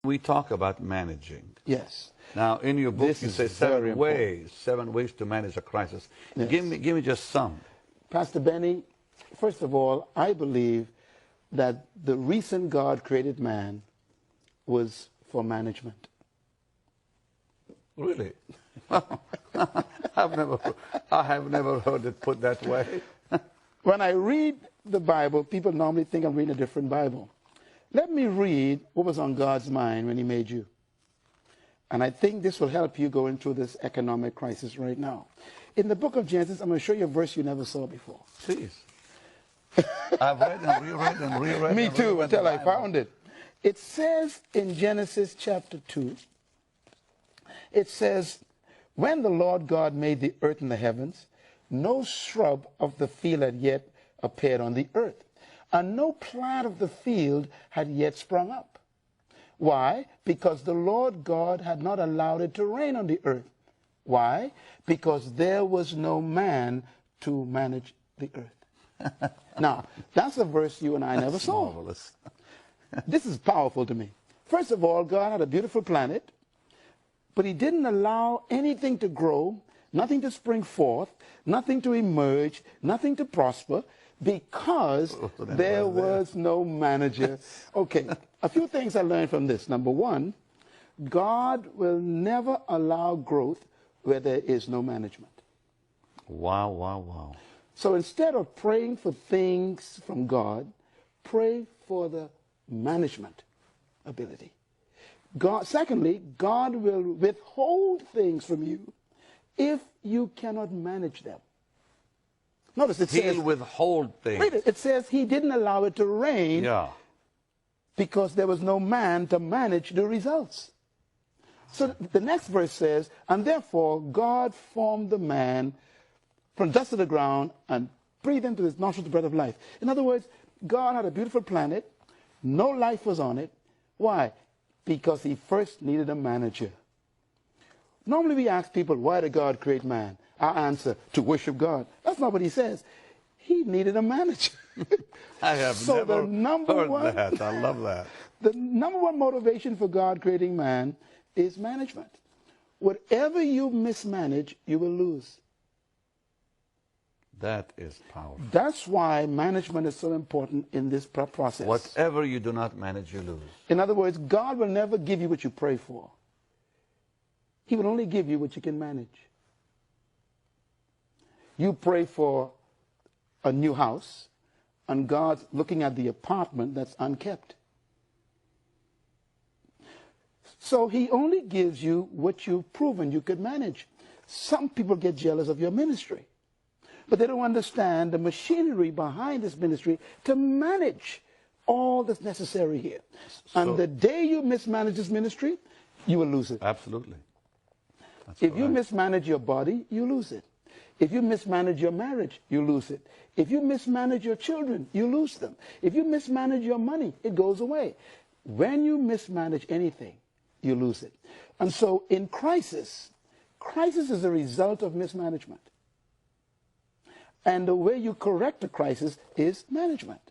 We talk about managing. Yes. Now, in your book, you say seven ways to manage a crisis. Yes. Give me just some. Pastor Benny, first of all, I believe that the reason God created man was for management. Really? I have never heard it put that way. When I read the Bible, people normally think I'm reading a different Bible. Let me read what was on God's mind when he made you. And I think this will help you going through this economic crisis right now. In the book of Genesis, I'm going to show you a verse you never saw before. Please. I've read and reread and reread. Me too, until I found it. It says in Genesis chapter 2, it says, when the Lord God made the earth and the heavens, no shrub of the field had yet appeared on the earth, and no plant of the field had yet sprung up. Why? Because the Lord God had not allowed it to rain on the earth. Why? Because there was no man to manage the earth. Now, that's a verse you and I never saw. Marvelous. This is powerful to me. First of all, God had a beautiful planet, but he didn't allow anything to grow, nothing to spring forth, nothing to emerge, nothing to prosper, because there was no manager. Okay, a few things I learned from this. Number one, God will never allow growth where there is no management. Wow, wow, wow. So instead of praying for things from God, pray for the management ability. Secondly, God will withhold things from you if you cannot manage them. Notice it says, He'll withhold things. Read it. It says he didn't allow it to rain because there was no man to manage the results. So the next verse says, and therefore God formed the man from dust of the ground and breathed into his nostrils the breath of life. In other words, God had a beautiful planet. No life was on it. Why? Because he first needed a manager. Normally we ask people, why did God create man? Our answer, to worship God. That's not what he says. He needed a manager. I have never heard that. I love that. The number one motivation for God creating man is management. Whatever you mismanage, you will lose. That is powerful. That's why management is so important in this process. Whatever you do not manage, you lose. In other words, God will never give you what you pray for. He will only give you what you can manage. You pray for a new house, and God's looking at the apartment that's unkept. So he only gives you what you've proven you could manage. Some people get jealous of your ministry, but they don't understand the machinery behind this ministry to manage all that's necessary here. And the day you mismanage this ministry, you will lose it. Absolutely. If you mismanage your body, you lose it. If you mismanage your marriage, you lose it. If you mismanage your children, you lose them. If you mismanage your money, it goes away. When you mismanage anything, you lose it. And so in crisis is a result of mismanagement. And the way you correct a crisis is management.